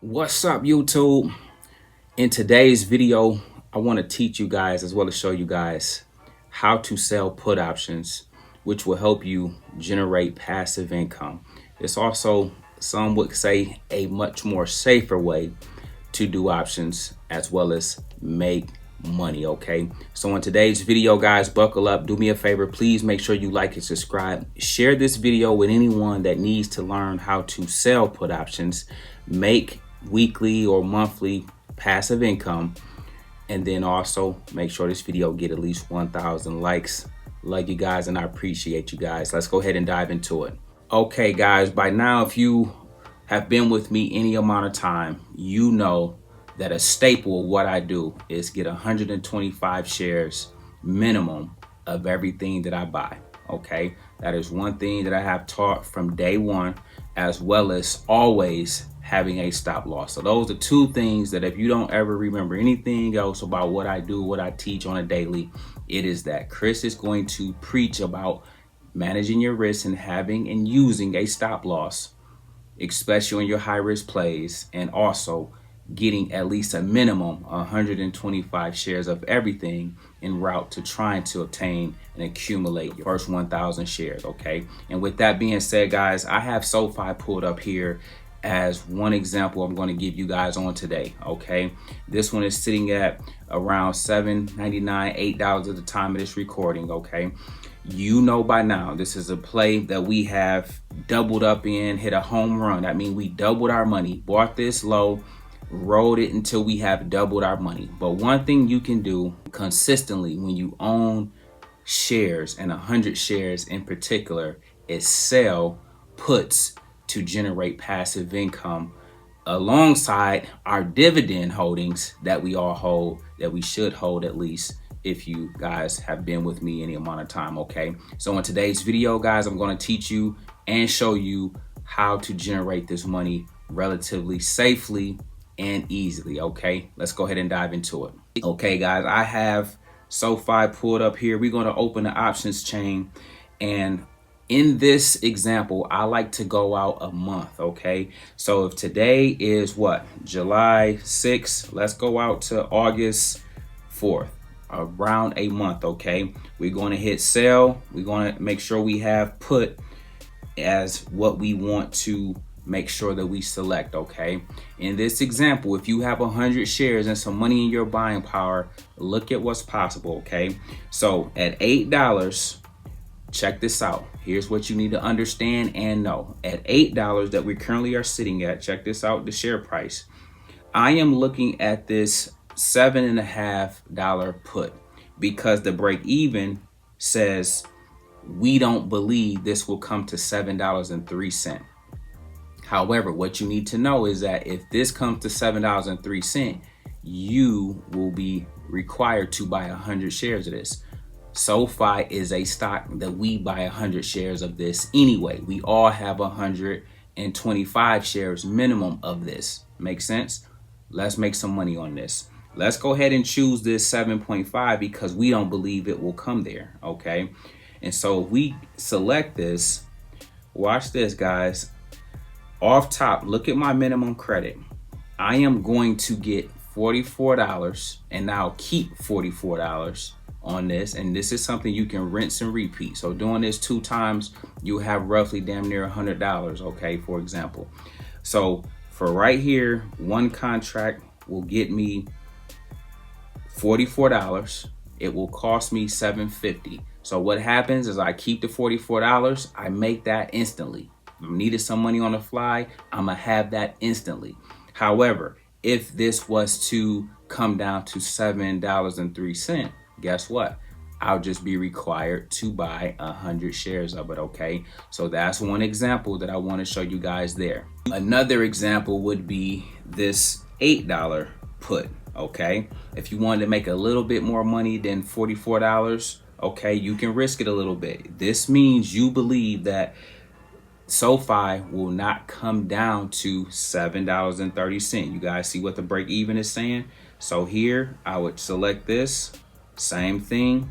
What's up, YouTube? In today's video, I want to teach you guys as well as show you guys how to sell put options, which will help you generate passive income. It's also, some would say, a much more safer way to do options as well as make money. Okay, so in today's video, guys, buckle up, do me a favor, please make sure you like and subscribe, share this video with anyone that needs to learn how to sell put options, make weekly or monthly passive income, and then also make sure this video get at least 1,000 likes. Love you guys and I appreciate you guys. Let's go ahead and dive into it. Okay guys, by now if you have been with me any amount of time, you know that a staple of what I do is get 125 shares minimum of everything that I buy. Okay, that is one thing that I have taught from day one, as well as always having a stop loss. So those are two things that if you don't ever remember anything else about what I do, what I teach on a daily, it is that Chris is going to preach about managing your risk and having and using a stop loss, especially on your high risk plays, and also getting at least a minimum 125 shares of everything en route to trying to obtain and accumulate your first 1,000 shares. Okay, and with that being said, guys, I have SoFi pulled up here as one example I'm going to give you guys on today. Okay, this one is sitting at around $7.99, $8 at the time of this recording. Okay, you know by now this is a play that we have doubled up in, hit a home run. That means we doubled our money, bought this low, rode it until we have doubled our money. But one thing you can do consistently when you own shares, and 100 shares in particular, is sell puts to generate passive income alongside our dividend holdings that we all hold, that we should hold at least if you guys have been with me any amount of time. Okay, so in today's video, guys, I'm going to teach you and show you how to generate this money relatively safely and easily. Okay, let's go ahead and dive into it. Okay guys, I have SoFi pulled up here. We're going to open the options chain, and in this example I like to go out a month. Okay, so if today is what, July 6th, let's go out to August 4th, around a month. Okay, we're going to hit sell. We're going to make sure we have put as what we want to make sure that we select. Okay, in this example, if you have 100 shares and some money in your buying power, look at what's possible. Okay, so at $8, check this out. Here's what you need to understand and know. At $8 that we currently are sitting at, check this out, the share price, I am looking at this $7.50 put, because the break even says we don't believe this will come to $7.03. However, what you need to know is that if this comes to $7.03, you will be required to buy 100 shares of this. SoFi is a stock that we buy 100 shares of this anyway. We all have 125 shares minimum of this. Make sense? Let's make some money on this. Let's go ahead and choose this 7.5 because we don't believe it will come there. Okay, and so if we select this, watch this guys. Off top, look at my minimum credit. I am going to get $44 and now keep $44 on this, and this is something you can rinse and repeat. So doing this 2 times, you have roughly damn near $100. Okay, for example. So for right here, one contract will get me $44. It will cost me $7.50. So what happens is I keep the $44. I make that instantly. If I needed some money on the fly, I'm gonna have that instantly. However, if this was to come down to $7.03, guess what? I'll just be required to buy 100 shares of it. Okay, so that's one example that I want to show you guys there. Another example would be this $8 put. Okay, if you wanted to make a little bit more money than $44, okay, you can risk it a little bit. This means you believe that SoFi will not come down to $7.30. You guys see what the break even is saying? So here I would select this, same thing,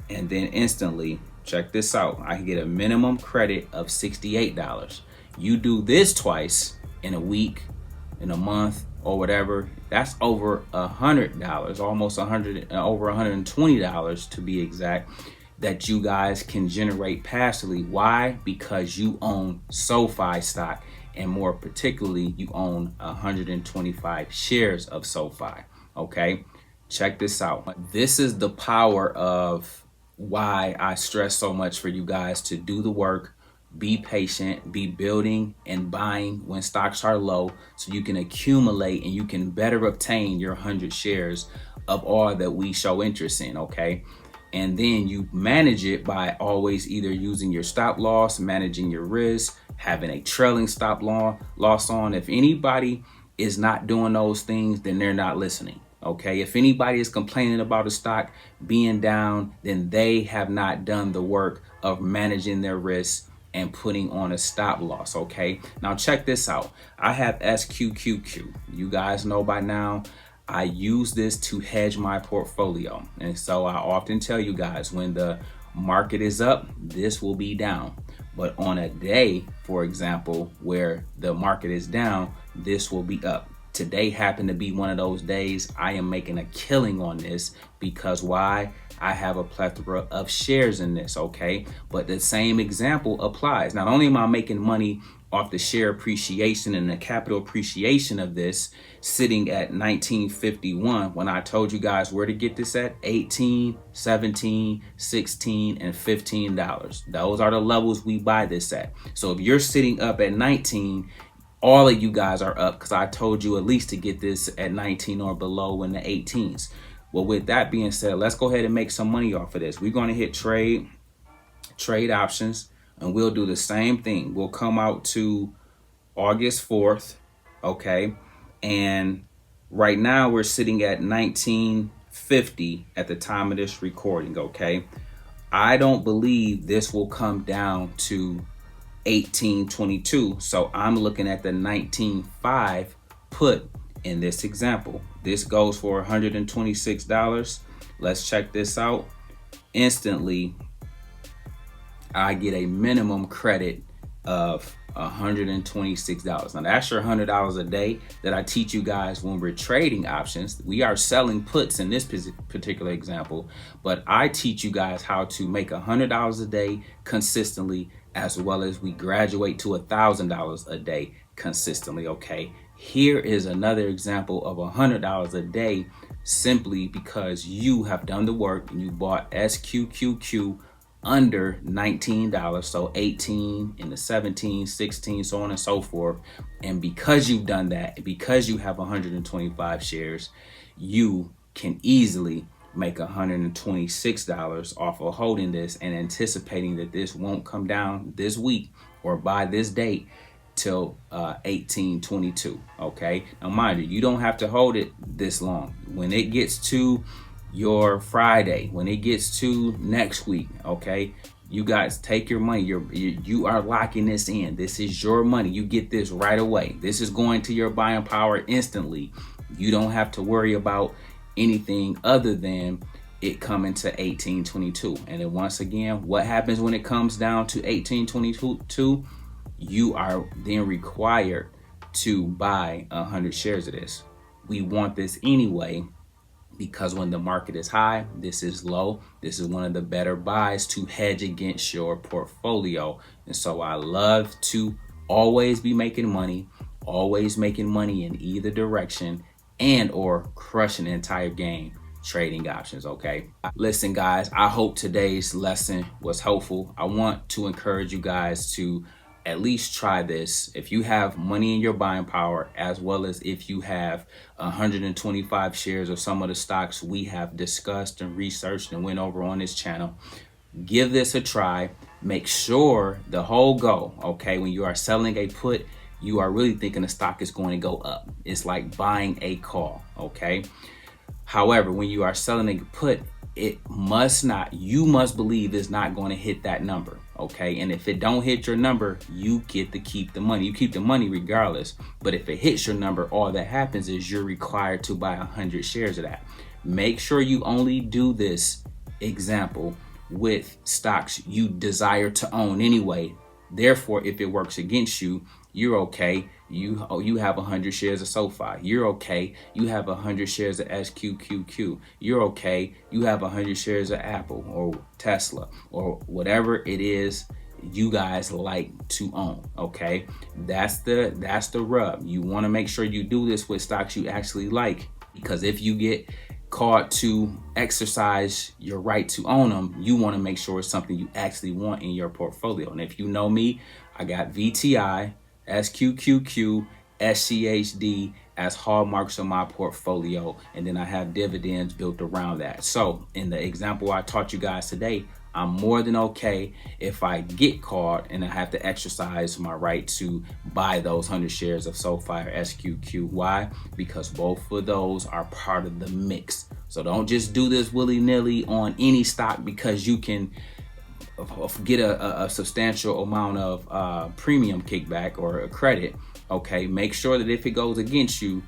and then instantly, check this out, I can get a minimum credit of $68. You do this twice in a week, in a month or whatever, that's over $100, almost over $120 to be exact, that you guys can generate passively. Why? Because you own SoFi stock, and more particularly, you own 125 shares of SoFi. Okay, check this out. This is the power of why I stress so much for you guys to do the work, be patient, be building and buying when stocks are low, so you can accumulate and you can better obtain your 100 shares of all that we show interest in. Okay, and then you manage it by always either using your stop loss, managing your risk, having a trailing stop loss on. If anybody is not doing those things, then they're not listening. Okay, if anybody is complaining about a stock being down, then they have not done the work of managing their risk and putting on a stop loss. Okay, now check this out. I have SQQQ. You guys know by now, I use this to hedge my portfolio. And so I often tell you guys, when the market is up, this will be down. But on a day, for example, where the market is down, this will be up. Today happened to be one of those days. I am making a killing on this because why? I have a plethora of shares in this, okay? But the same example applies. Not only am I making money off the share appreciation and the capital appreciation of this, sitting at 1951, when I told you guys where to get this at, 18, 17, 16, and $15. Those are the levels we buy this at. So if you're sitting up at 19, all of you guys are up, because I told you at least to get this at 19 or below in the 18s. Well, with that being said, let's go ahead and make some money off of this. We're going to hit trade options, and we'll do the same thing. We'll come out to August 4th, okay? And right now we're sitting at 1950 at the time of this recording, okay? I don't believe this will come down to 1822, so I'm looking at the 19.5 put in this example. This goes for $126. Let's check this out. Instantly, I get a minimum credit of $126. Now that's your $100 a day that I teach you guys when we're trading options. We are selling puts in this particular example, but I teach you guys how to make $100 a day consistently, as well as we graduate to $1,000 a day consistently. Okay, here is another example of $100 a day, simply because you have done the work and you bought SQQQ under $19, so 18 in the 17, 16, so on and so forth. And because you've done that, because you have 125 shares, you can easily make $126 off of holding this and anticipating that this won't come down this week or by this date till 1822. Okay, now mind you, you don't have to hold it this long. When it gets to your Friday, when it gets to next week, okay, you guys take your money. You are locking this in. This is your money. You get this right away. This is going to your buying power instantly. You don't have to worry about anything other than it coming to 1822. And then once again, what happens when it comes down to 1822? You are then required to buy 100 shares of this. We want this anyway, because when the market is high, this is low. This is one of the better buys to hedge against your portfolio. And so I love to always be making money, always making money in either direction, and or crushing the entire game trading options. Okay, listen guys, I hope today's lesson was helpful. I want to encourage you guys to at least try this. If you have money in your buying power, as well as if you have 125 shares of some of the stocks we have discussed and researched and went over on this channel, give this a try. Make sure the whole goal, okay, when you are selling a put, you are really thinking the stock is going to go up. It's like buying a call, okay? However, when you are selling a put, you must believe it's not going to hit that number, okay? And if it don't hit your number, you get to keep the money. You keep the money regardless. But if it hits your number, all that happens is you're required to buy 100 shares of that. Make sure you only do this example with stocks you desire to own anyway. Therefore, if it works against you, you're okay. You have 100 shares of SoFi. You're okay. You have 100 shares of SQQQ. You're okay. You have 100 shares of Apple or Tesla or whatever it is you guys like to own. Okay, that's the rub. You want to make sure you do this with stocks you actually like, because if you get caught to exercise your right to own them, you want to make sure it's something you actually want in your portfolio. And if you know me, I got VTI, SQQQ, SCHD as hallmarks of my portfolio, and then I have dividends built around that. So in the example I taught you guys today, I'm more than okay if I get caught and I have to exercise my right to buy those 100 shares of SoFi or SQQ. Why? Because both of those are part of the mix. So don't just do this willy-nilly on any stock because you can get a substantial amount of premium kickback or a credit. Okay, make sure that if it goes against you,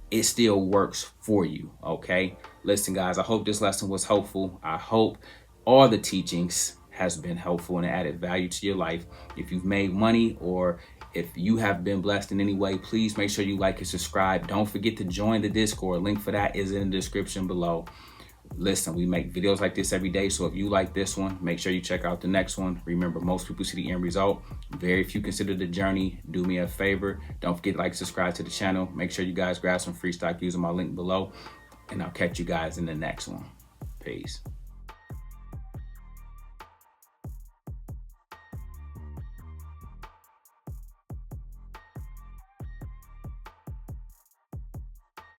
it still works for you. Okay, listen guys, I hope this lesson was helpful. I hope all the teachings has been helpful and added value to your life. If you've made money or if you have been blessed in any way, please make sure you like and subscribe. Don't forget to join the Discord. Link for that is in the description below. Listen, we make videos like this every day, so if you like this one, make sure you check out the next one. Remember, most people see the end result. Very few consider the journey. Do me a favor. Don't forget to like, subscribe to the channel. Make sure you guys grab some free stock using my link below, and I'll catch you guys in the next one. Peace.